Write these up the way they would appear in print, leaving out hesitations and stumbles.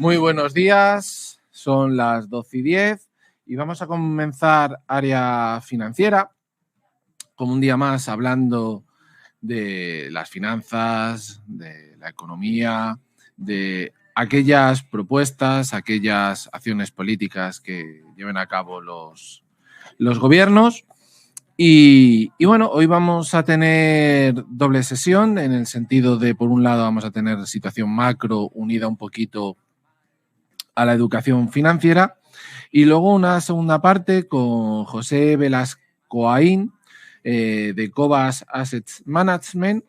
Muy buenos días, son las 12:10 y vamos a comenzar área financiera, como un día más hablando de las finanzas, de la economía, de aquellas propuestas, aquellas acciones políticas que lleven a cabo los gobiernos. Y bueno, hoy vamos a tener doble sesión en el sentido de, por un lado, vamos a tener situación macro unida un poquito a la educación financiera y luego una segunda parte con José Velascoaín de Cobas Asset Management,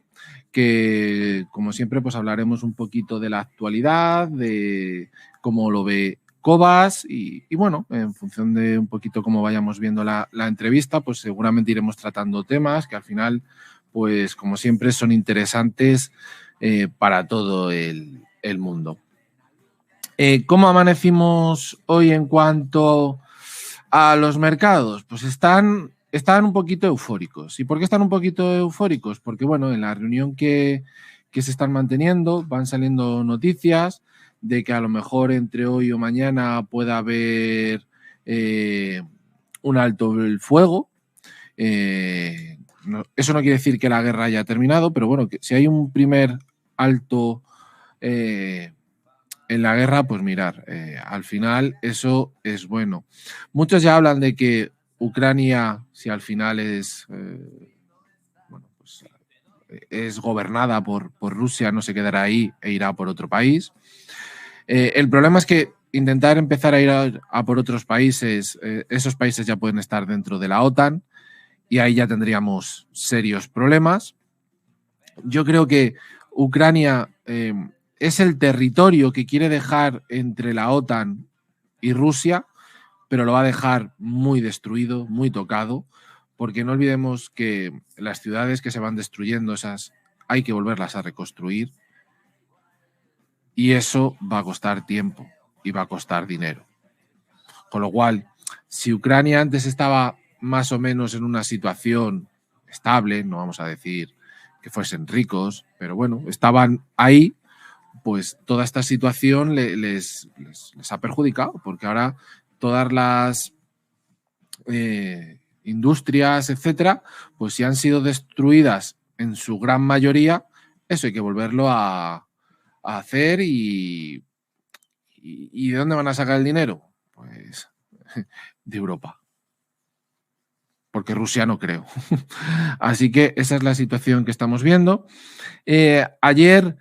que como siempre pues hablaremos un poquito de la actualidad, de cómo lo ve Cobas y bueno, en función de un poquito cómo vayamos viendo la entrevista, pues seguramente iremos tratando temas que al final, pues como siempre, son interesantes para todo el mundo. ¿Cómo amanecimos hoy en cuanto a los mercados? Pues están un poquito eufóricos. ¿Y por qué están un poquito eufóricos? Porque, bueno, en la reunión que se están manteniendo van saliendo noticias de que a lo mejor entre hoy o mañana pueda haber un alto el fuego. Eso no quiere decir que la guerra haya terminado, pero bueno, que si hay un primer alto en la guerra, pues mirar, al final eso es bueno. Muchos ya hablan de que Ucrania, si al final es, es gobernada por Rusia, no se quedará ahí e irá por otro país. El problema es que intentar empezar a ir a por otros países, esos países ya pueden estar dentro de la OTAN y ahí ya tendríamos serios problemas. Yo creo que Ucrania es el territorio que quiere dejar entre la OTAN y Rusia, pero lo va a dejar muy destruido, muy tocado, porque no olvidemos que las ciudades que se van destruyendo, esas hay que volverlas a reconstruir y eso va a costar tiempo y va a costar dinero. Con lo cual, si Ucrania antes estaba más o menos en una situación estable, no vamos a decir que fuesen ricos, pero bueno, estaban ahí, pues toda esta situación les ha perjudicado, porque ahora todas las industrias, etcétera, pues si han sido destruidas en su gran mayoría, eso hay que volverlo a hacer y ¿de dónde van a sacar el dinero? Pues de Europa. Porque Rusia no creo. Así que esa es la situación que estamos viendo. Ayer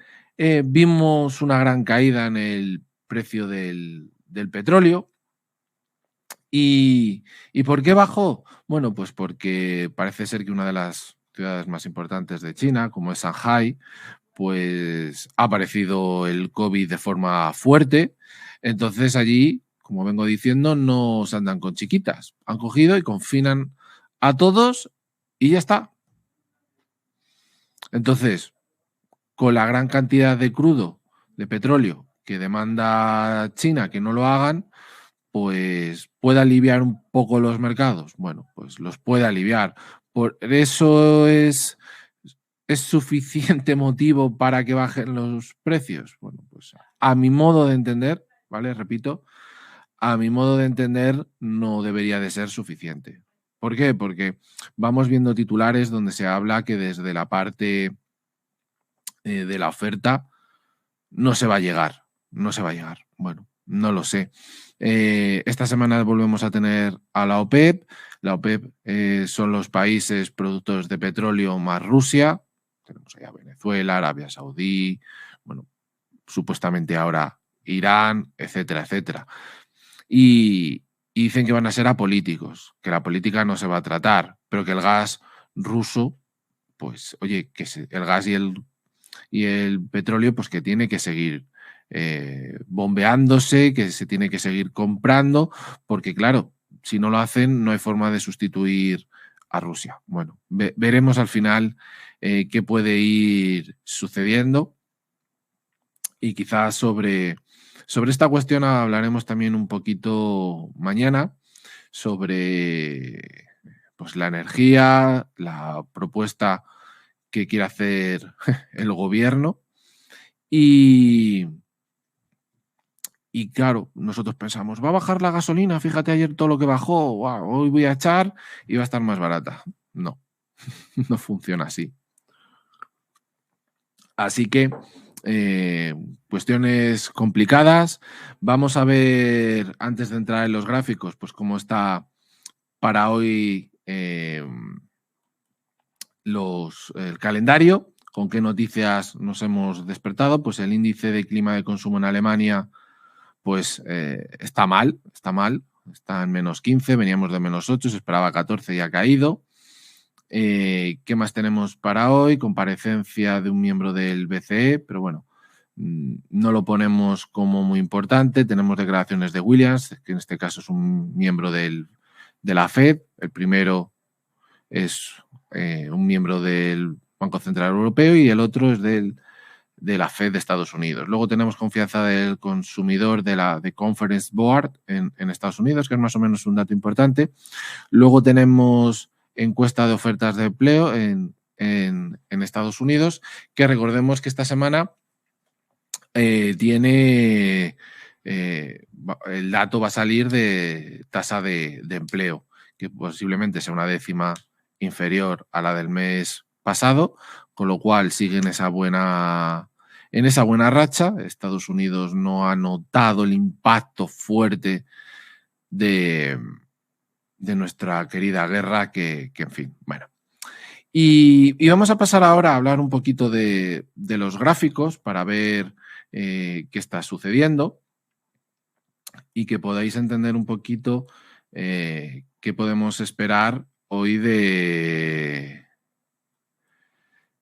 vimos una gran caída en el precio del petróleo. ¿Y por qué bajó? Bueno, pues porque parece ser que una de las ciudades más importantes de China, como es Shanghai, pues ha aparecido el COVID de forma fuerte. Entonces allí, como vengo diciendo, no se andan con chiquitas. Han cogido y confinan a todos y ya está. Entonces, con la gran cantidad de crudo, de petróleo que demanda China que no lo hagan, pues puede aliviar un poco los mercados. Bueno, pues los puede aliviar. Por eso es suficiente motivo para que bajen los precios. Bueno, pues a mi modo de entender, ¿vale? Repito, a mi modo de entender no debería de ser suficiente. ¿Por qué? Porque vamos viendo titulares donde se habla que desde la parte de la oferta no se va a llegar, no se va a llegar. Bueno, no lo sé. Esta semana volvemos a tener a la OPEP. La OPEP son los países productores de petróleo más Rusia. Tenemos allá Venezuela, Arabia Saudí, bueno, supuestamente ahora Irán, etcétera, etcétera. Y dicen que van a ser apolíticos, que la política no se va a tratar, pero que el gas ruso, pues, oye, que el gas y el petróleo, pues que tiene que seguir bombeándose, que se tiene que seguir comprando, porque claro, si no lo hacen, no hay forma de sustituir a Rusia. Bueno, veremos al final qué puede ir sucediendo y quizás sobre esta cuestión hablaremos también un poquito mañana sobre pues, la energía, la propuesta que quiere hacer el gobierno y Y claro, nosotros pensamos, va a bajar la gasolina, fíjate ayer todo lo que bajó, guau, hoy voy a echar y va a estar más barata. No, no funciona así. Así que cuestiones complicadas. Vamos a ver, antes de entrar en los gráficos, pues cómo está para hoy el calendario, con qué noticias nos hemos despertado. Pues el índice de clima de consumo en Alemania pues está mal, está en -15, veníamos de -8, se esperaba 14 y ha caído. ¿Qué más tenemos para hoy? Comparecencia de un miembro del BCE, pero bueno, no lo ponemos como muy importante. Tenemos declaraciones de Williams, que en este caso es un miembro de la Fed. El primero es un miembro del Banco Central Europeo y el otro es de la Fed de Estados Unidos. Luego tenemos confianza del consumidor de Conference Board en Estados Unidos, que es más o menos un dato importante. Luego tenemos encuesta de ofertas de empleo en Estados Unidos, que recordemos que esta semana tiene el dato va a salir de tasa de empleo, que posiblemente sea una décima inferior a la del mes pasado, con lo cual sigue en esa buena racha. Estados Unidos no ha notado el impacto fuerte de nuestra querida guerra, que en fin, bueno. Y vamos a pasar ahora a hablar un poquito de los gráficos para ver qué está sucediendo y que podáis entender un poquito qué podemos esperar hoy de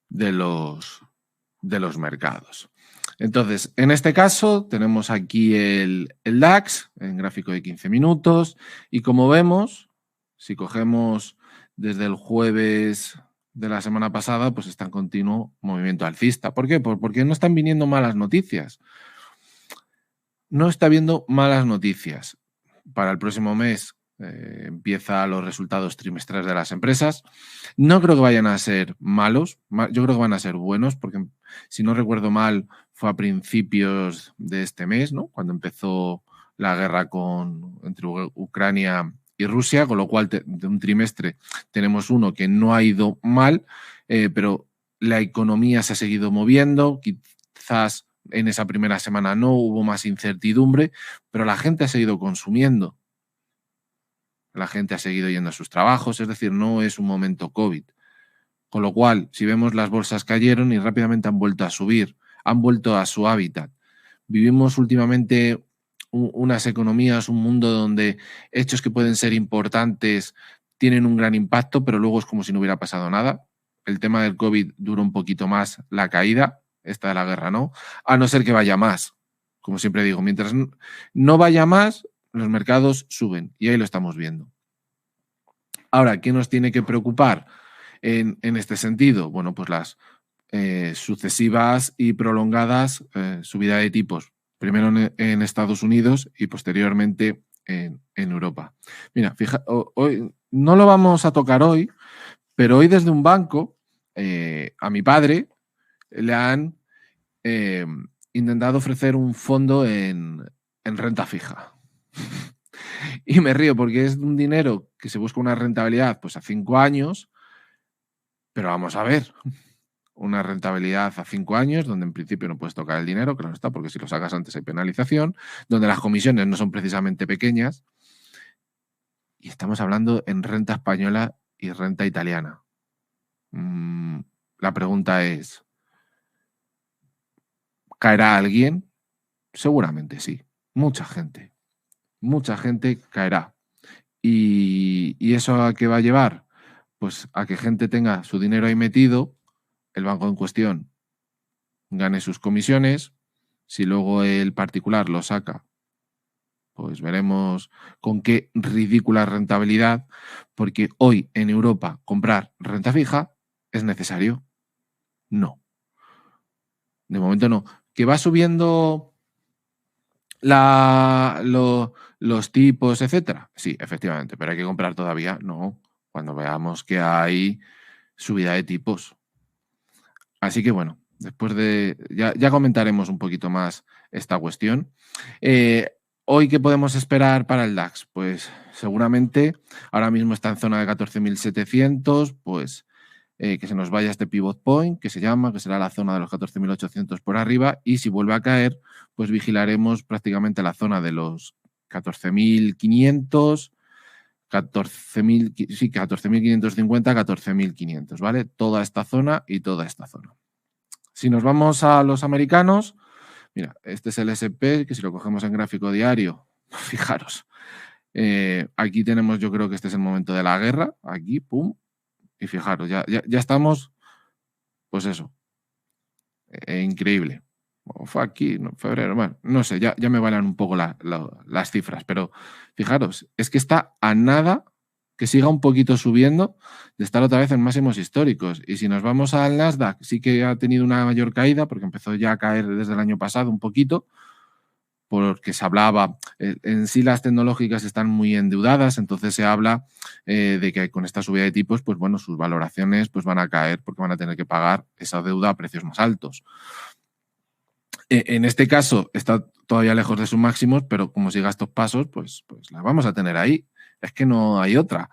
los mercados. Entonces, en este caso tenemos aquí el DAX en gráfico de 15 minutos y como vemos, si cogemos desde el jueves de la semana pasada, pues está en continuo movimiento alcista. ¿Por qué? Porque no están viniendo malas noticias. No está habiendo malas noticias. Para el próximo mes empiezan los resultados trimestrales de las empresas. No creo que vayan a ser malos, yo creo que van a ser buenos, porque si no recuerdo mal, fue a principios de este mes, ¿no? Cuando empezó la guerra entre Ucrania y Rusia, con lo cual de un trimestre tenemos uno que no ha ido mal, pero la economía se ha seguido moviendo, quizás en esa primera semana no hubo más incertidumbre, pero la gente ha seguido consumiendo. La gente ha seguido yendo a sus trabajos, es decir, no es un momento COVID. Con lo cual, si vemos, las bolsas cayeron y rápidamente han vuelto a subir, han vuelto a su hábitat. Vivimos últimamente unas economías, un mundo donde hechos que pueden ser importantes tienen un gran impacto, pero luego es como si no hubiera pasado nada. El tema del COVID dura un poquito más la caída, esta de la guerra no, a no ser que vaya más. Como siempre digo, mientras no vaya más, los mercados suben y ahí lo estamos viendo. Ahora, ¿qué nos tiene que preocupar en este sentido? Bueno, pues las sucesivas y prolongadas subidas de tipos, primero en Estados Unidos y posteriormente en Europa. Mira, fija, hoy no lo vamos a tocar hoy, pero hoy desde un banco a mi padre le han intentado ofrecer un fondo en renta fija. Y me río porque es un dinero que se busca una rentabilidad pues a 5 años, pero vamos a ver, una rentabilidad a 5 años donde en principio no puedes tocar el dinero, claro está, porque si lo sacas antes hay penalización, donde las comisiones no son precisamente pequeñas, y estamos hablando en renta española y renta italiana. La pregunta es, ¿caerá alguien? Seguramente sí, mucha gente caerá. ¿Y eso a qué va a llevar? Pues a que gente tenga su dinero ahí metido, el banco en cuestión gane sus comisiones, si luego el particular lo saca, pues veremos con qué ridícula rentabilidad, porque hoy en Europa comprar renta fija es necesario. No. De momento no. ¿Que va subiendo los tipos, etcétera? Sí, efectivamente, pero hay que comprar todavía. No. Cuando veamos que hay subida de tipos. Así que bueno, después de... Ya comentaremos un poquito más esta cuestión. Hoy, ¿qué podemos esperar para el DAX? Pues seguramente ahora mismo está en zona de 14.700, pues que se nos vaya este pivot point, que se llama, que será la zona de los 14.800 por arriba, y si vuelve a caer, pues vigilaremos prácticamente la zona de los 14.500, 14.550, 14.500, ¿vale? Toda esta zona y toda esta zona. Si nos vamos a los americanos, mira, este es el S&P, que si lo cogemos en gráfico diario, fijaros, aquí tenemos, yo creo que este es el momento de la guerra, aquí, pum, y fijaros, ya estamos, pues eso, increíble. O fue aquí, no, febrero, bueno, no sé, ya me valen un poco las cifras, pero fijaros, es que está a nada que siga un poquito subiendo de estar otra vez en máximos históricos. Y si nos vamos al Nasdaq, sí que ha tenido una mayor caída, porque empezó ya a caer desde el año pasado un poquito, porque se hablaba, en sí las tecnológicas están muy endeudadas, entonces se habla de que con esta subida de tipos, pues bueno, sus valoraciones pues van a caer porque van a tener que pagar esa deuda a precios más altos. En este caso está todavía lejos de sus máximos, pero como siga estos pasos, pues la vamos a tener ahí. Es que no hay otra.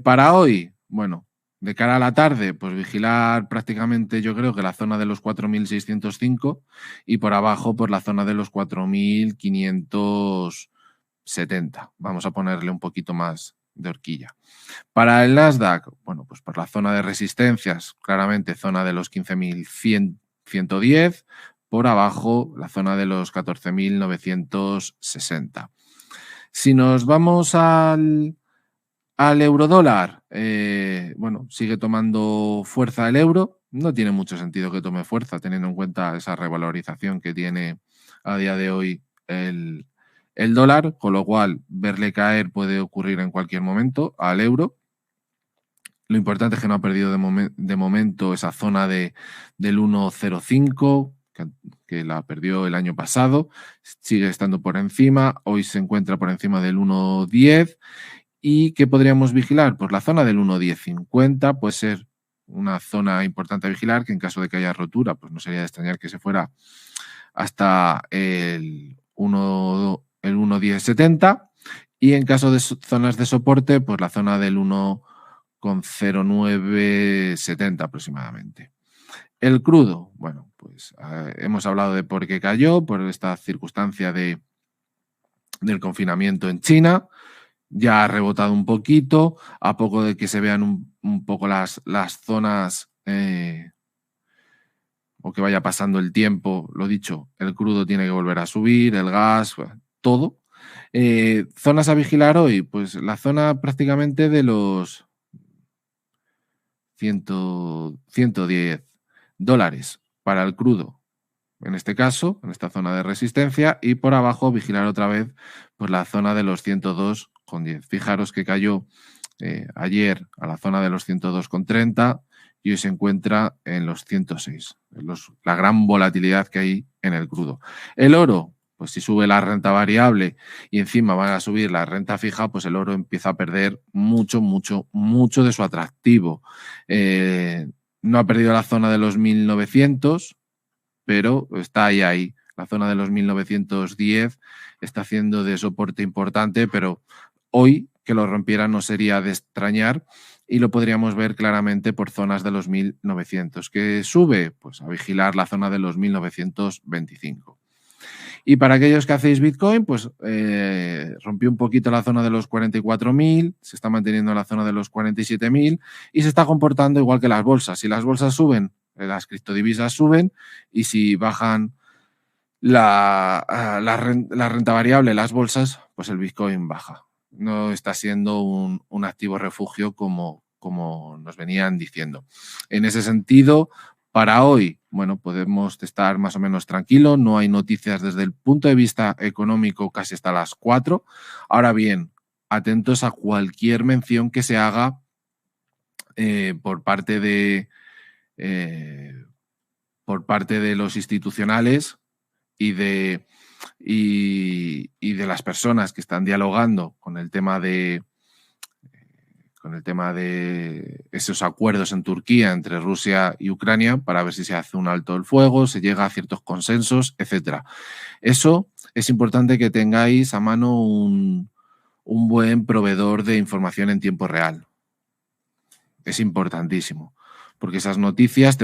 Para hoy, bueno, de cara a la tarde, pues vigilar prácticamente yo creo que la zona de los 4.605 y por abajo por la zona de los 4.570. Vamos a ponerle un poquito más de horquilla. Para el Nasdaq, bueno, pues por la zona de resistencias, claramente zona de los 15.110, por abajo la zona de los 14.960. Si nos vamos al eurodólar, bueno, sigue tomando fuerza el euro. No tiene mucho sentido que tome fuerza teniendo en cuenta esa revalorización que tiene a día de hoy el dólar, con lo cual verle caer puede ocurrir en cualquier momento al euro. Lo importante es que no ha perdido de momento esa zona del 1,05, que la perdió el año pasado. Sigue estando por encima. Hoy se encuentra por encima del 1,10. ¿Y qué podríamos vigilar? Pues la zona del 1,1050 puede ser una zona importante a vigilar, que en caso de que haya rotura, pues no sería de extrañar que se fuera hasta el 1,1070. Y en caso de zonas de soporte, pues la zona del 1,0970 aproximadamente. El crudo, bueno, pues hemos hablado de por qué cayó, por esta circunstancia del confinamiento en China. Ya ha rebotado un poquito, a poco de que se vean un poco las zonas o que vaya pasando el tiempo, lo dicho, el crudo tiene que volver a subir, el gas, todo. Zonas a vigilar hoy, pues la zona prácticamente de los 110 dólares para el crudo, en este caso, en esta zona de resistencia, y por abajo vigilar otra vez pues la zona de los 102,10. Fijaros que cayó ayer a la zona de los 102,30 y hoy se encuentra en los 106. La gran volatilidad que hay en el crudo. El oro, pues si sube la renta variable y encima van a subir la renta fija, pues el oro empieza a perder mucho, mucho, mucho de su atractivo. No ha perdido la zona de los 1900, pero está ahí. La zona de los 1910 está haciendo de soporte importante, pero hoy que lo rompiera no sería de extrañar y lo podríamos ver claramente por zonas de los 1900. ¿Que sube? Pues a vigilar la zona de los 1925. Y para aquellos que hacéis Bitcoin, pues rompió un poquito la zona de los 44.000, se está manteniendo en la zona de los 47.000 y se está comportando igual que las bolsas. Si las bolsas suben, las criptodivisas suben, y si bajan la renta variable, las bolsas, pues el Bitcoin baja. No está siendo un activo refugio como nos venían diciendo. En ese sentido, para hoy, bueno, podemos estar más o menos tranquilos, no hay noticias desde el punto de vista económico casi hasta las 4. Ahora bien, atentos a cualquier mención que se haga por parte de los institucionales y de las personas que están dialogando con el tema de con el tema de esos acuerdos en Turquía entre Rusia y Ucrania para ver si se hace un alto el fuego, se llega a ciertos consensos, etcétera. Eso es importante que tengáis a mano un buen proveedor de información en tiempo real. Es importantísimo, porque esas noticias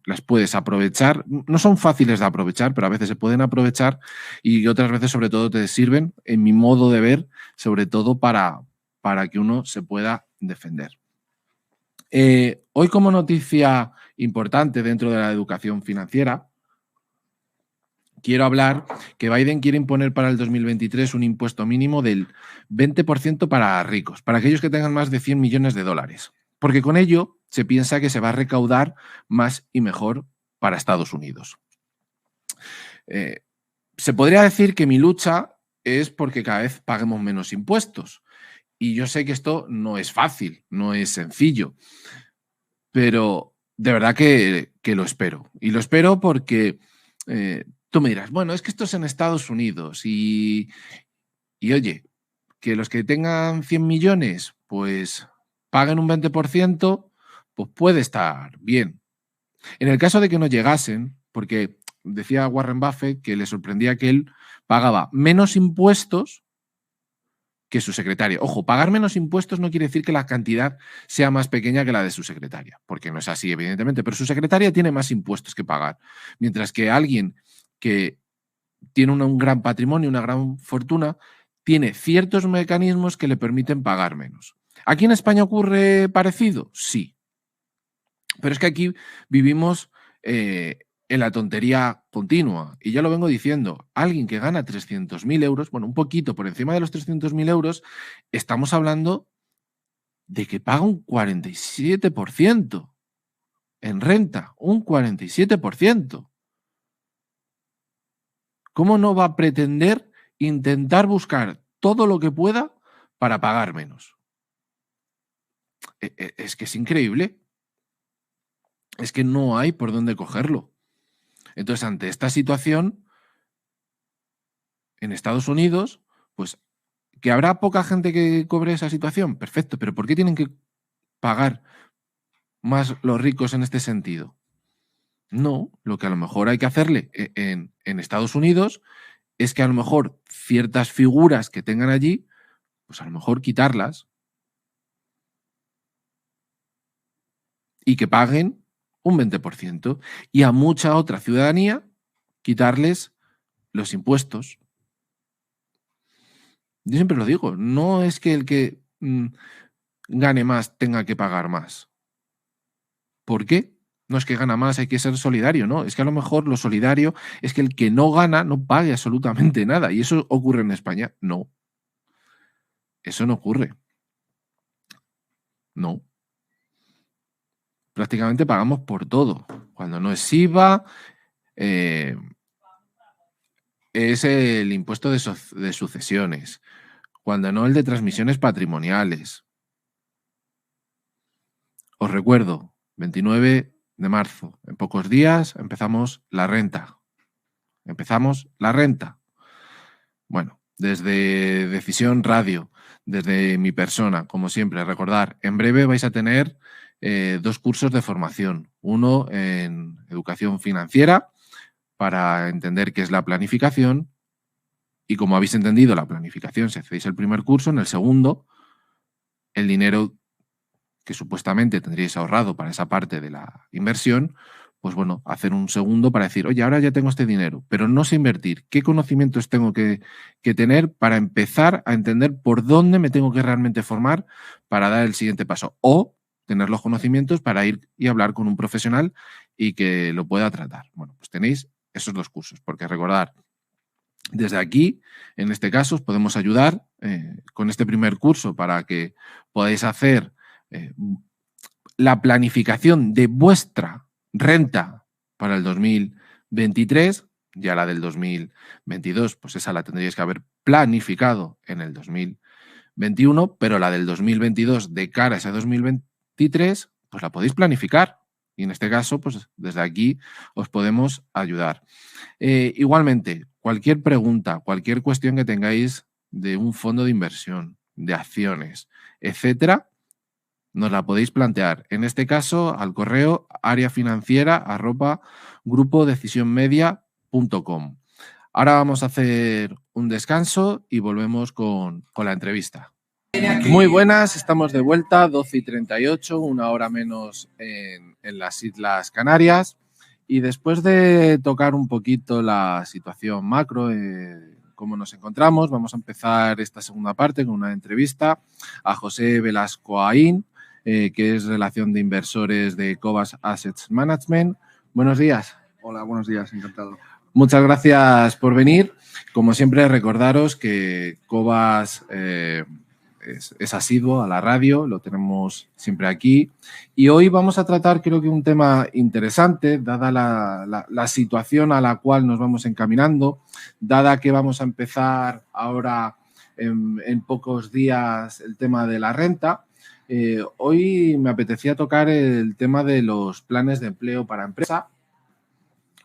las puedes aprovechar. No son fáciles de aprovechar, pero a veces se pueden aprovechar y otras veces sobre todo te sirven, en mi modo de ver, sobre todo para que uno se pueda defender. Hoy, como noticia importante dentro de la educación financiera, quiero hablar que Biden quiere imponer para el 2023 un impuesto mínimo del 20% para ricos, para aquellos que tengan más de 100 millones de dólares, porque con ello se piensa que se va a recaudar más y mejor para Estados Unidos. Se podría decir que mi lucha es porque cada vez paguemos menos impuestos. Y yo sé que esto no es fácil, no es sencillo, pero de verdad que lo espero. Y lo espero porque tú me dirás, bueno, es que esto es en Estados Unidos y oye, que los que tengan 100 millones pues paguen un 20%, pues puede estar bien. En el caso de que no llegasen, porque decía Warren Buffett que le sorprendía que él pagaba menos impuestos que su secretaria. Ojo, pagar menos impuestos no quiere decir que la cantidad sea más pequeña que la de su secretaria, porque no es así, evidentemente, pero su secretaria tiene más impuestos que pagar, mientras que alguien que tiene un gran patrimonio, una gran fortuna, tiene ciertos mecanismos que le permiten pagar menos. ¿Aquí en España ocurre parecido? Sí. Pero es que aquí vivimos en la tontería continua. Y ya lo vengo diciendo, alguien que gana 300.000 euros, bueno, un poquito por encima de los 300.000 euros, estamos hablando de que paga un 47% en renta, un 47%. ¿Cómo no va a pretender intentar buscar todo lo que pueda para pagar menos? Es que es increíble. Es que no hay por dónde cogerlo. Entonces, ante esta situación, en Estados Unidos, pues que habrá poca gente que cobre esa situación, perfecto, pero ¿por qué tienen que pagar más los ricos en este sentido? No, lo que a lo mejor hay que hacerle en Estados Unidos es que a lo mejor ciertas figuras que tengan allí, pues a lo mejor quitarlas y que paguen un 20% y a mucha otra ciudadanía quitarles los impuestos. Yo siempre lo digo, no es que el que gane más tenga que pagar más. ¿Por qué? No es que gana más, hay que ser solidario, ¿no? Es que a lo mejor lo solidario es que el que no gana no pague absolutamente nada. ¿Y eso ocurre en España? No, eso no ocurre. No. Prácticamente pagamos por todo. Cuando no es IVA, eh, es el impuesto de sucesiones. Cuando no, el de transmisiones patrimoniales. Os recuerdo, 29 de marzo, en pocos días empezamos la renta. Empezamos la renta. Bueno, desde Decisión Radio, desde mi persona, como siempre, recordar, en breve vais a tener 2 cursos de formación. Uno en educación financiera para entender qué es la planificación y como habéis entendido la planificación, si hacéis el primer curso, en el segundo, el dinero que supuestamente tendríais ahorrado para esa parte de la inversión, pues bueno, hacer un segundo para decir, oye, ahora ya tengo este dinero, pero no sé invertir. ¿Qué conocimientos tengo que tener para empezar a entender por dónde me tengo que realmente formar para dar el siguiente paso? O tener los conocimientos para ir y hablar con un profesional y que lo pueda tratar. Bueno, pues tenéis esos 2 cursos, porque recordad, desde aquí, en este caso, os podemos ayudar con este primer curso para que podáis hacer la planificación de vuestra renta para el 2023, ya la del 2022, pues esa la tendríais que haber planificado en el 2021, pero la del 2022 de cara a ese 2023, pues la podéis planificar. Y en este caso, pues desde aquí os podemos ayudar. Igualmente, cualquier pregunta, cualquier cuestión que tengáis de un fondo de inversión, de acciones, etcétera, nos la podéis plantear. En este caso, al correo areafinanciera@grupodecisionmedia.com. Ahora vamos a hacer un descanso y volvemos con la entrevista. Muy buenas, estamos de vuelta, 12:38, una hora menos en las Islas Canarias. Y después de tocar un poquito la situación macro, cómo nos encontramos, vamos a empezar esta segunda parte con una entrevista a José Velasco Aín, que es relación de inversores de Cobas Assets Management. Buenos días. Hola, buenos días, encantado. Muchas gracias por venir. Como siempre, recordaros que Cobas es asiduo a la radio, lo tenemos siempre aquí. Y hoy vamos a tratar, creo que un tema interesante, dada la situación a la cual nos vamos encaminando, dada que vamos a empezar ahora en pocos días el tema de la renta. Hoy me apetecía tocar el tema de los planes de empleo para empresa,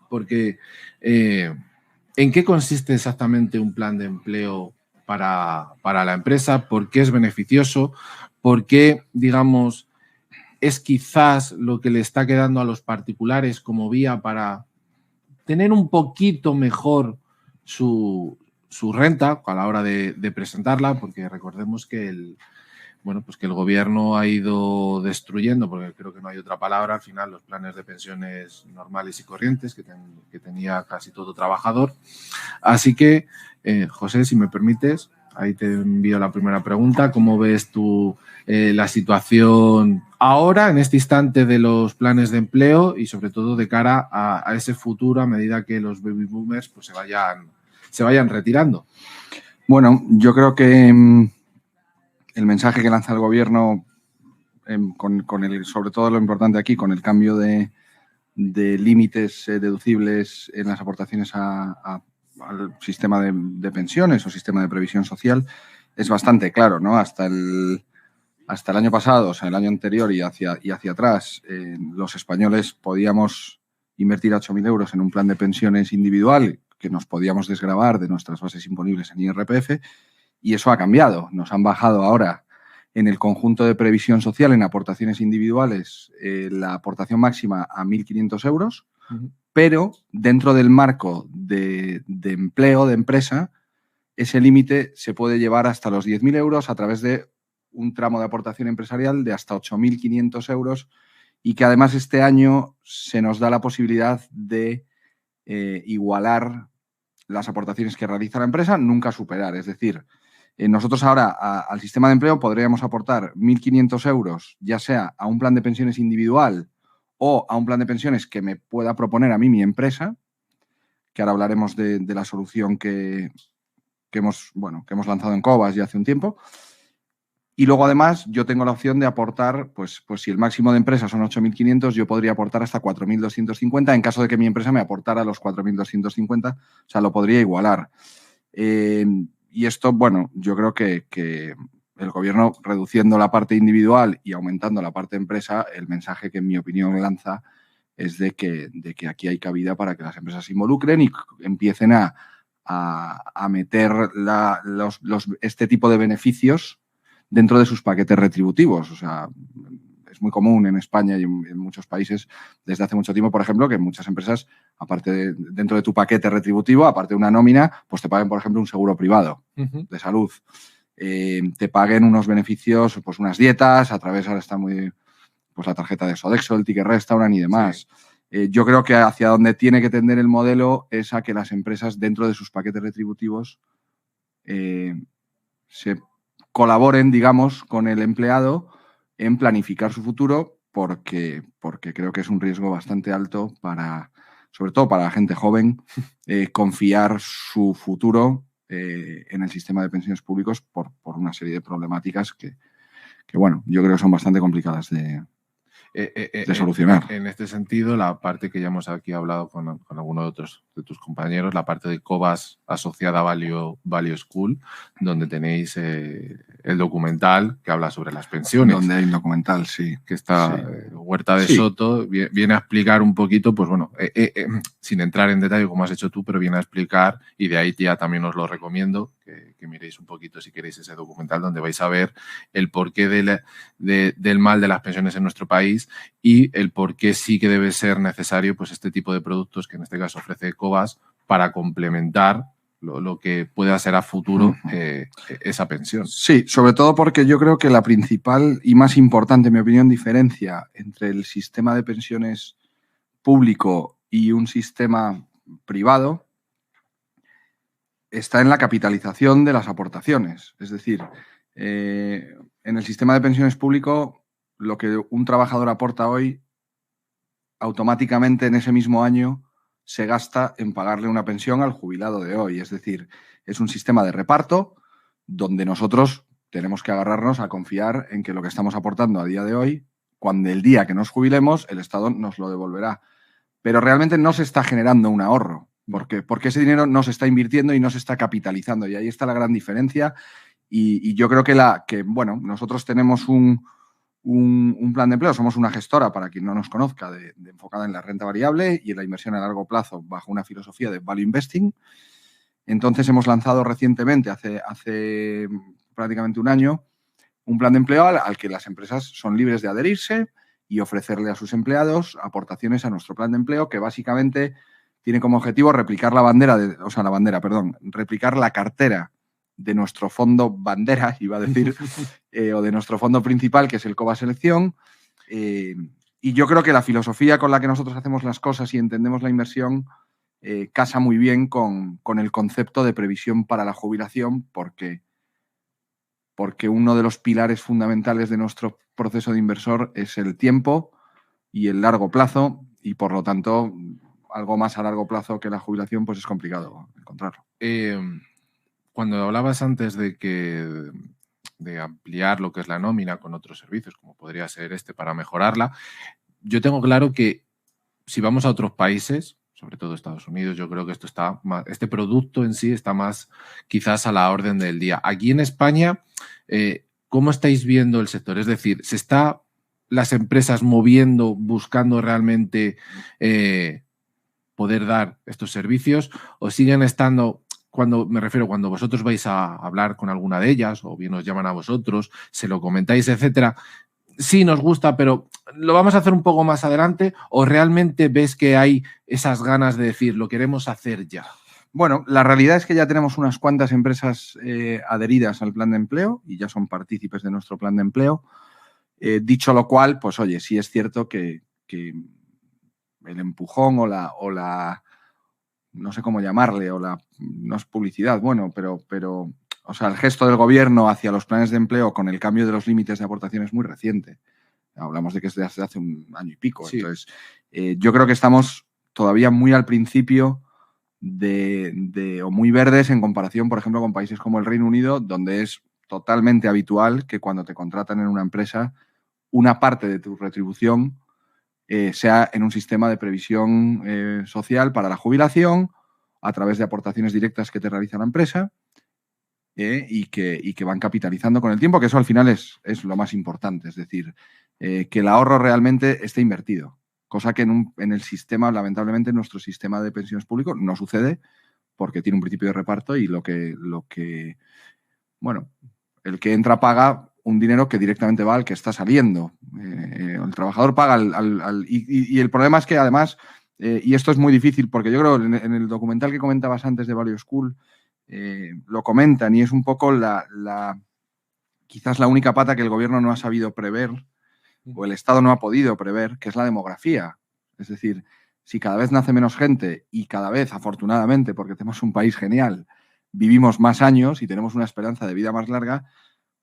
porque ¿en qué consiste exactamente un plan de empleo para la empresa? ¿Por qué es beneficioso? ¿Por qué, digamos, es quizás lo que le está quedando a los particulares como vía para tener un poquito mejor su renta a la hora de presentarla? Porque recordemos que el gobierno ha ido destruyendo, porque creo que no hay otra palabra, al final los planes de pensiones normales y corrientes que tenía casi todo trabajador. Así que, José, si me permites, ahí te envío la primera pregunta. ¿Cómo ves tú la situación ahora, en este instante, de los planes de empleo y sobre todo de cara a ese futuro a medida que los baby boomers pues, se vayan retirando? Bueno, yo creo que el mensaje que lanza el gobierno, sobre todo lo importante aquí, con el cambio de límites deducibles en las aportaciones al sistema de pensiones o sistema de previsión social, es bastante claro, ¿no? Hasta el año pasado, o sea, el año anterior y hacia atrás, los españoles podíamos invertir 8.000 euros en un plan de pensiones individual que nos podíamos desgravar de nuestras bases imponibles en IRPF, y eso ha cambiado. Nos han bajado ahora en el conjunto de previsión social en aportaciones individuales la aportación máxima a 1.500 euros, pero dentro del marco de empleo, de empresa, ese límite se puede llevar hasta los 10.000 euros a través de un tramo de aportación empresarial de hasta 8.500 euros, y que además este año se nos da la posibilidad de igualar las aportaciones que realiza la empresa, nunca superar. Es decir, nosotros ahora al sistema de empleo podríamos aportar 1.500 euros, ya sea a un plan de pensiones individual o a un plan de pensiones que me pueda proponer a mí mi empresa, que ahora hablaremos de la solución que hemos lanzado en Cobas ya hace un tiempo. Y luego, además, yo tengo la opción de aportar, pues si el máximo de empresa son 8.500, yo podría aportar hasta 4.250 en caso de que mi empresa me aportara los 4.250, o sea, lo podría igualar. Y esto, bueno, yo creo que el gobierno, reduciendo la parte individual y aumentando la parte empresa, el mensaje que, en mi opinión, lanza es de que aquí hay cabida para que las empresas se involucren y empiecen a meter este tipo de beneficios dentro de sus paquetes retributivos. O sea, es muy común en España y en muchos países desde hace mucho tiempo, por ejemplo, que muchas empresas, aparte dentro de tu paquete retributivo, aparte de una nómina, pues te paguen, por ejemplo, un seguro privado de salud. Te paguen unos beneficios, pues unas dietas, a través, ahora está muy, pues la tarjeta de Sodexo, el Ticket Restaurant y demás. Sí. Yo creo que hacia donde tiene que tender el modelo es a que las empresas, dentro de sus paquetes retributivos, se colaboren, digamos, con el empleado en planificar su futuro, porque creo que es un riesgo bastante alto sobre todo para la gente joven, confiar su futuro en el sistema de pensiones públicos por una serie de problemáticas que, bueno, yo creo que son bastante complicadas de solucionar. En este sentido, la parte que ya hemos aquí hablado con algunos de tus compañeros, la parte de Cobas asociada a Value School, donde tenéis el documental que habla sobre las pensiones. Donde hay un documental, sí. Que está sí. Huerta de Soto, viene a explicar un poquito, pues bueno, sin entrar en detalle como has hecho tú, pero viene a explicar, y de ahí ya también os lo recomiendo, que miréis un poquito si queréis ese documental, donde vais a ver el porqué del mal de las pensiones en nuestro país y el por qué sí que debe ser necesario pues este tipo de productos que en este caso ofrece Cobas para complementar lo que pueda ser a futuro esa pensión. Sí, sobre todo porque yo creo que la principal y más importante, en mi opinión, diferencia entre el sistema de pensiones público y un sistema privado está en la capitalización de las aportaciones. Es decir, en el sistema de pensiones público, lo que un trabajador aporta hoy, automáticamente en ese mismo año se gasta en pagarle una pensión al jubilado de hoy. Es decir, es un sistema de reparto donde nosotros tenemos que agarrarnos a confiar en que lo que estamos aportando a día de hoy, cuando el día que nos jubilemos, el Estado nos lo devolverá. Pero realmente no se está generando un ahorro, porque ese dinero no se está invirtiendo y no se está capitalizando. Y ahí está la gran diferencia. Y yo creo que bueno, nosotros tenemos un plan de empleo, somos una gestora, para quien no nos conozca, enfocada en la renta variable y en la inversión a largo plazo bajo una filosofía de value investing. Entonces hemos lanzado recientemente, hace prácticamente un año, un plan de empleo al que las empresas son libres de adherirse y ofrecerle a sus empleados aportaciones a nuestro plan de empleo, que básicamente tiene como objetivo replicar replicar la cartera de nuestro fondo bandera, iba a decir, o de nuestro fondo principal, que es el Cobas Selección. Y yo creo que la filosofía con la que nosotros hacemos las cosas y entendemos la inversión casa muy bien con el concepto de previsión para la jubilación, porque uno de los pilares fundamentales de nuestro proceso de inversor es el tiempo y el largo plazo, y por lo tanto, algo más a largo plazo que la jubilación, pues es complicado encontrarlo. Cuando hablabas antes de ampliar lo que es la nómina con otros servicios, como podría ser este, para mejorarla, yo tengo claro que si vamos a otros países, sobre todo Estados Unidos, yo creo que este producto en sí está más quizás a la orden del día. Aquí en España, ¿cómo estáis viendo el sector? Es decir, ¿se está las empresas moviendo, buscando realmente poder dar estos servicios, o siguen estando, cuando vosotros vais a hablar con alguna de ellas, o bien os llaman a vosotros, se lo comentáis, etcétera? Sí, nos gusta, pero lo vamos a hacer un poco más adelante, o realmente ves que hay esas ganas de decir, lo queremos hacer ya? Bueno, la realidad es que ya tenemos unas cuantas empresas adheridas al plan de empleo y ya son partícipes de nuestro plan de empleo. Dicho lo cual, pues oye, sí es cierto que el empujón o la no sé cómo llamarle, no es publicidad, bueno, pero o sea, el gesto del gobierno hacia los planes de empleo con el cambio de los límites de aportación es muy reciente. Hablamos de que es desde hace un año y pico. Sí. Entonces, yo creo que estamos todavía muy al principio o muy verdes en comparación, por ejemplo, con países como el Reino Unido, donde es totalmente habitual que cuando te contratan en una empresa, una parte de tu retribución sea en un sistema de previsión social para la jubilación, a través de aportaciones directas que te realiza la empresa y que van capitalizando con el tiempo, que eso al final es lo más importante. Es decir, que el ahorro realmente esté invertido, cosa que en el sistema, lamentablemente, en nuestro sistema de pensiones públicos no sucede, porque tiene un principio de reparto y el que entra paga un dinero que directamente va al que está saliendo. El trabajador paga y el problema es que además, y esto es muy difícil, porque yo creo en el documental que comentabas antes de Value School, lo comentan, y es un poco quizás la única pata que el gobierno no ha sabido prever, o el Estado no ha podido prever, que es la demografía. Es decir, si cada vez nace menos gente y cada vez, afortunadamente, porque tenemos un país genial, vivimos más años y tenemos una esperanza de vida más larga,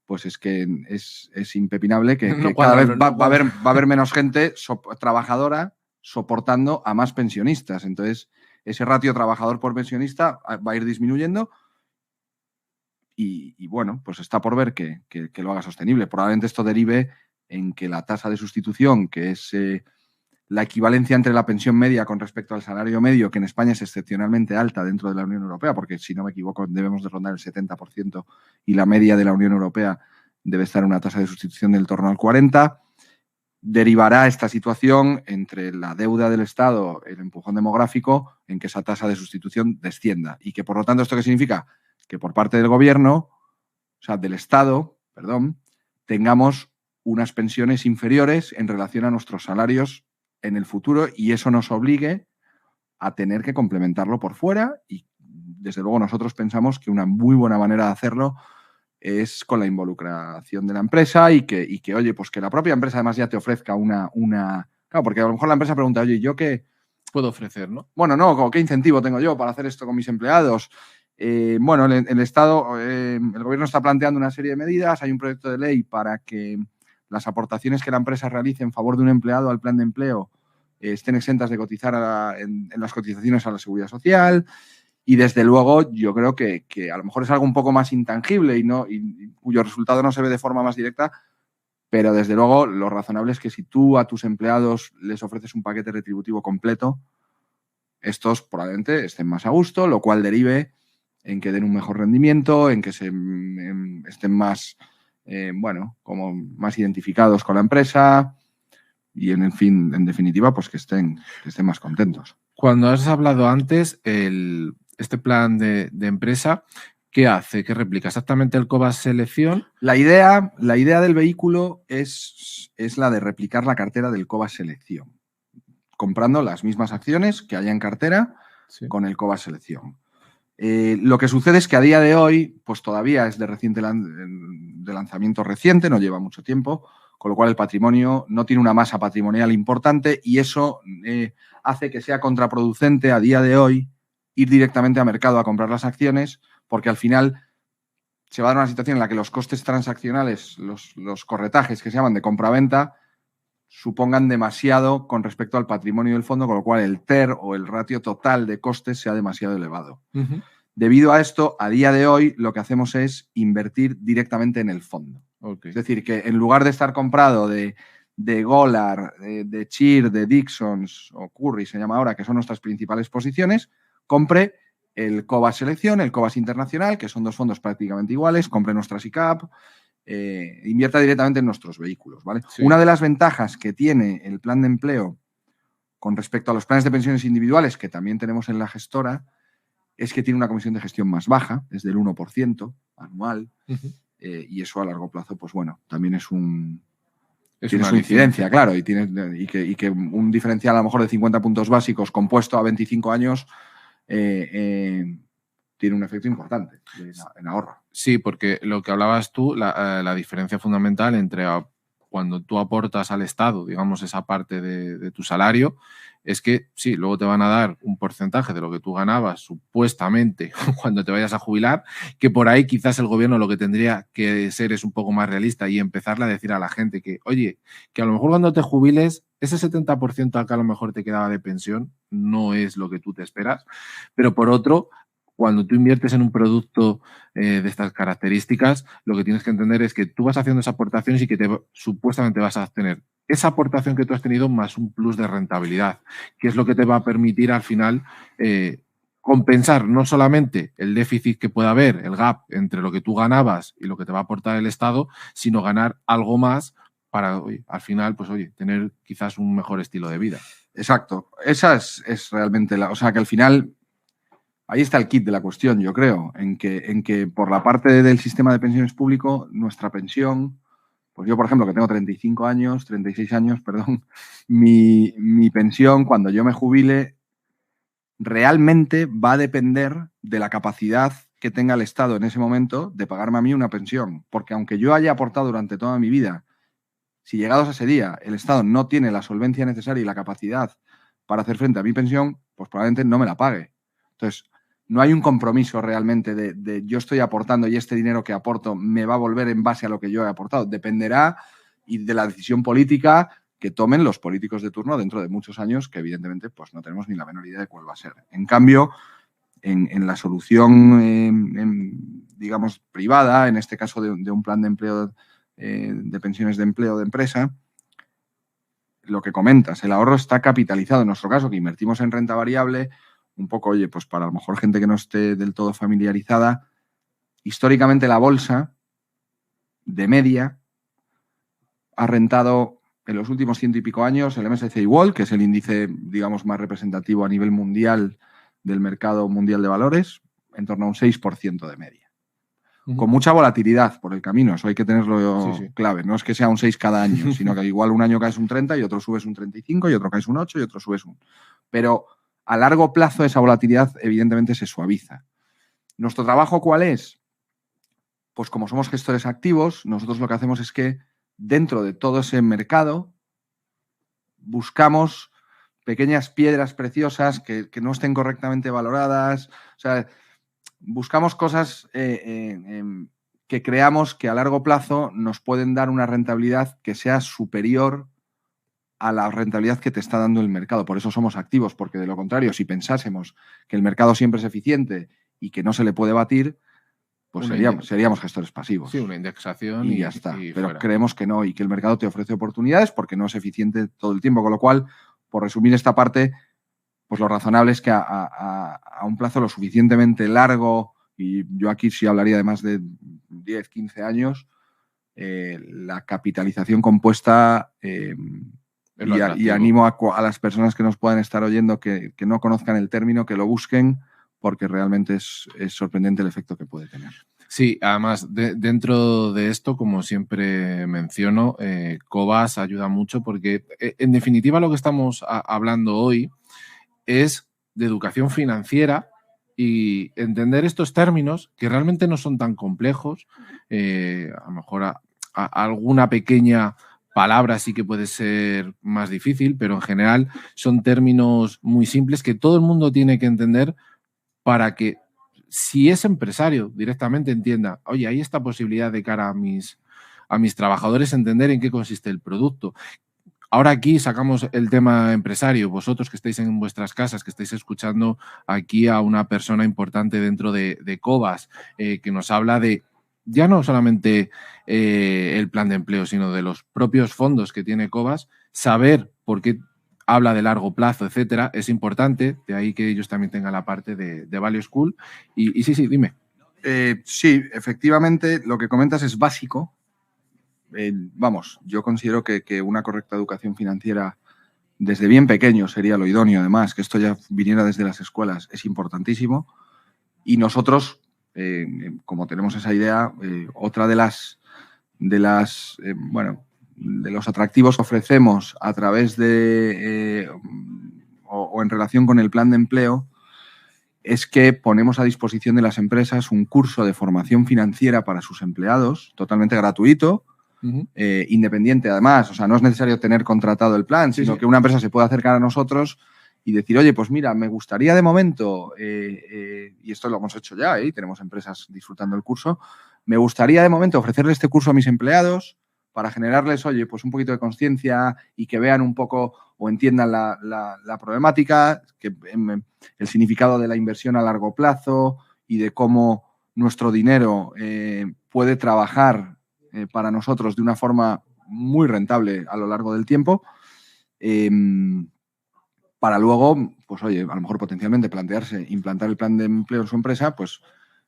pues es que es impepinable que cada vez va a haber menos gente trabajadora soportando a más pensionistas. Entonces, ese ratio trabajador por pensionista va a ir disminuyendo y bueno, pues está por ver que lo haga sostenible. Probablemente esto derive en que la tasa de sustitución, que es la equivalencia entre la pensión media con respecto al salario medio, que en España es excepcionalmente alta dentro de la Unión Europea, porque si no me equivoco debemos de rondar el 70% y la media de la Unión Europea debe estar en una tasa de sustitución del torno al 40%, derivará esta situación entre la deuda del Estado, el empujón demográfico, en que esa tasa de sustitución descienda. Y que, por lo tanto, ¿esto qué significa? Que por parte del gobierno, o sea, del Estado, perdón, tengamos unas pensiones inferiores en relación a nuestros salarios en el futuro y eso nos obligue a tener que complementarlo por fuera y, desde luego, nosotros pensamos que una muy buena manera de hacerlo es con la involucración de la empresa y que, oye, pues que la propia empresa además ya te ofrezca una... Claro, porque a lo mejor la empresa pregunta, oye, ¿yo qué puedo ofrecer, no? Bueno, no, ¿qué incentivo tengo yo para hacer esto con mis empleados? Bueno, el Estado, el gobierno está planteando una serie de medidas, hay un proyecto de ley para que las aportaciones que la empresa realice en favor de un empleado al plan de empleo estén exentas de cotizar en las cotizaciones a la Seguridad Social. Y, desde luego, yo creo que a lo mejor es algo un poco más intangible y cuyo resultado no se ve de forma más directa, pero, desde luego, lo razonable es que si tú a tus empleados les ofreces un paquete retributivo completo, estos probablemente estén más a gusto, lo cual derive en que den un mejor rendimiento, en que estén más, como más identificados con la empresa y, en fin, en definitiva, pues que estén más contentos. Cuando has hablado antes, este plan de empresa, ¿qué hace? ¿Qué replica? ¿Exactamente el Cobas Selección? La idea del vehículo es la de replicar la cartera del Cobas Selección, comprando las mismas acciones que haya en cartera, sí, con el Cobas Selección. Lo que sucede es que a día de hoy, pues todavía es de lanzamiento reciente, no lleva mucho tiempo, con lo cual el patrimonio no tiene una masa patrimonial importante y eso hace que sea contraproducente a día de hoy ir directamente a mercado a comprar las acciones, porque al final se va a dar una situación en la que los costes transaccionales, los corretajes que se llaman de compra-venta, supongan demasiado con respecto al patrimonio del fondo, con lo cual el TER o el ratio total de costes sea demasiado elevado. Uh-huh. Debido a esto, a día de hoy lo que hacemos es invertir directamente en el fondo. Okay. Es decir, que en lugar de estar comprado de Golar, de Cheer, de Dixons o Curry, se llama ahora, que son nuestras principales posiciones, compre el Cobas Selección, el Cobas Internacional, que son dos fondos prácticamente iguales, compre nuestra SICAP, invierta directamente en nuestros vehículos, ¿vale? Sí. Una de las ventajas que tiene el plan de empleo con respecto a los planes de pensiones individuales, que también tenemos en la gestora, es que tiene una comisión de gestión más baja, es del 1% anual, uh-huh. Y eso a largo plazo, pues bueno, también tiene su incidencia, claro, y que un diferencial a lo mejor de 50 puntos básicos compuesto a 25 años tiene un efecto importante en ahorro. Sí, porque lo que hablabas tú, la diferencia fundamental entre cuando tú aportas al Estado, digamos, esa parte de tu salario, es que sí, luego te van a dar un porcentaje de lo que tú ganabas supuestamente cuando te vayas a jubilar, que por ahí quizás el gobierno lo que tendría que ser es un poco más realista y empezarle a decir a la gente que, oye, que a lo mejor cuando te jubiles, ese 70% que a lo mejor te quedaba de pensión no es lo que tú te esperas, pero por otro, cuando tú inviertes en un producto de estas características, lo que tienes que entender es que tú vas haciendo esas aportaciones y que supuestamente vas a tener esa aportación que tú has tenido más un plus de rentabilidad, que es lo que te va a permitir al final compensar no solamente el déficit que pueda haber, el gap entre lo que tú ganabas y lo que te va a aportar el Estado, sino ganar algo más para, oye, al final, pues oye, tener quizás un mejor estilo de vida. Exacto. Esa es realmente o sea, que al final ahí está el kit de la cuestión, yo creo, en que por la parte del sistema de pensiones público, nuestra pensión, pues yo, por ejemplo, que tengo 36 años, perdón, mi pensión, cuando yo me jubile, realmente va a depender de la capacidad que tenga el Estado en ese momento de pagarme a mí una pensión. Porque aunque yo haya aportado durante toda mi vida, si llegados a ese día el Estado no tiene la solvencia necesaria y la capacidad para hacer frente a mi pensión, pues probablemente no me la pague. Entonces, no hay un compromiso realmente de yo estoy aportando y este dinero que aporto me va a volver en base a lo que yo he aportado. Dependerá y de la decisión política que tomen los políticos de turno dentro de muchos años, que evidentemente pues no tenemos ni la menor idea de cuál va a ser. En cambio, en la solución, digamos, privada, en este caso de un plan de empleo, de pensiones de empleo de empresa, lo que comentas, el ahorro está capitalizado. En nuestro caso, que invertimos en renta variable, un poco, oye, pues para a lo mejor gente que no esté del todo familiarizada, históricamente la bolsa, de media, ha rentado en los últimos 100 y pico años el MSCI World, que es el índice, digamos, más representativo a nivel mundial del mercado mundial de valores, en torno a un 6% de media. Con mucha volatilidad por el camino, eso hay que tenerlo clave. No es que sea un 6 cada año, sino que igual un año caes un 30 y otro subes un 35 y otro caes un 8 y otro subes un... Pero a largo plazo esa volatilidad evidentemente se suaviza. ¿Nuestro trabajo cuál es? Pues como somos gestores activos, nosotros lo que hacemos es que dentro de todo ese mercado buscamos pequeñas piedras preciosas que no estén correctamente valoradas. O sea, buscamos cosas que creamos que a largo plazo nos pueden dar una rentabilidad que sea superior a la rentabilidad que te está dando el mercado. Por eso somos activos, porque de lo contrario, si pensásemos que el mercado siempre es eficiente y que no se le puede batir, pues seríamos gestores pasivos. Sí, una indexación y ya está. Pero fuera. Creemos que no y que el mercado te ofrece oportunidades porque no es eficiente todo el tiempo. Con lo cual, por resumir esta parte, pues lo razonable es que a un plazo lo suficientemente largo, y yo aquí sí hablaría de más de 10, 15 años, la capitalización compuesta, y animo a las personas que nos puedan estar oyendo que no conozcan el término, que lo busquen, porque realmente es sorprendente el efecto que puede tener. Sí, además, dentro de esto, como siempre menciono, Cobas ayuda mucho porque, en definitiva, lo que estamos hablando hoy es de educación financiera y entender estos términos que realmente no son tan complejos. A lo mejor alguna pequeña palabra sí que puede ser más difícil, pero en general son términos muy simples que todo el mundo tiene que entender para que, si es empresario, directamente entienda, oye, hay esta posibilidad de cara a mis trabajadores entender en qué consiste el producto. Ahora aquí sacamos el tema empresario, vosotros que estáis en vuestras casas, que estáis escuchando aquí a una persona importante dentro de Cobas, que nos habla de ya no solamente el plan de empleo, sino de los propios fondos que tiene Cobas, saber por qué habla de largo plazo, etcétera, es importante, de ahí que ellos también tengan la parte de Value School. Y sí, dime. Sí, efectivamente, lo que comentas es básico. Yo considero que una correcta educación financiera desde bien pequeño sería lo idóneo, además, que esto ya viniera desde las escuelas, es importantísimo. Y nosotros, como tenemos esa idea, otra de los atractivos que ofrecemos a través de o en relación con el plan de empleo es que ponemos a disposición de las empresas un curso de formación financiera para sus empleados, totalmente gratuito, independiente además. O sea, no es necesario tener contratado el plan, sino que una empresa se puede acercar a nosotros y decir, oye, pues mira, me gustaría de momento, y esto lo hemos hecho ya, y tenemos empresas disfrutando el curso, me gustaría de momento ofrecerle este curso a mis empleados para generarles, oye, pues un poquito de conciencia y que vean un poco o entiendan la problemática, que el significado de la inversión a largo plazo y de cómo nuestro dinero puede trabajar para nosotros de una forma muy rentable a lo largo del tiempo, para luego, pues oye, a lo mejor potencialmente plantearse implantar el plan de empleo en su empresa, pues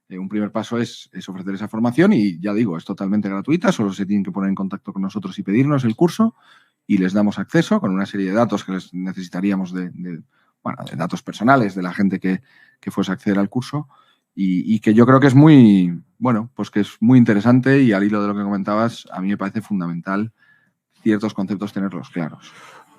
un primer paso es ofrecer esa formación y ya digo, es totalmente gratuita, solo se tienen que poner en contacto con nosotros y pedirnos el curso y les damos acceso con una serie de datos que les necesitaríamos de datos personales de la gente que fuese a acceder al curso y que yo creo que es muy, pues que es muy interesante y al hilo de lo que comentabas, a mí me parece fundamental ciertos conceptos tenerlos claros.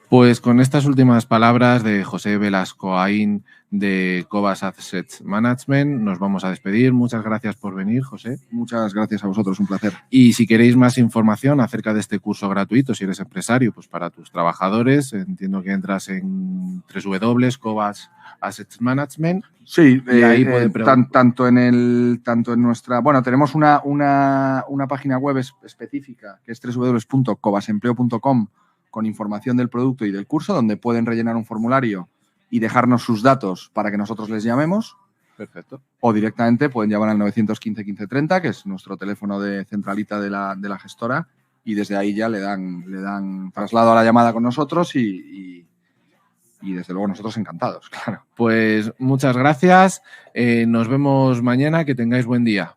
Pues con estas últimas palabras de José Velasco Aín de Cobas Asset Management nos vamos a despedir. Muchas gracias por venir, José. Muchas gracias a vosotros, un placer. Y si queréis más información acerca de este curso gratuito, si eres empresario, pues para tus trabajadores, entiendo que entras en www.cobas Asset Management. Sí, y ahí pueden tanto en nuestra... Bueno, tenemos una página web específica que es www.cobasempleo.com con información del producto y del curso, donde pueden rellenar un formulario y dejarnos sus datos para que nosotros les llamemos. Perfecto. O directamente pueden llamar al 915 1530, que es nuestro teléfono de centralita de la gestora, y desde ahí ya le dan traslado a la llamada con nosotros y desde luego nosotros encantados, claro. Pues muchas gracias. Nos vemos mañana. Que tengáis buen día.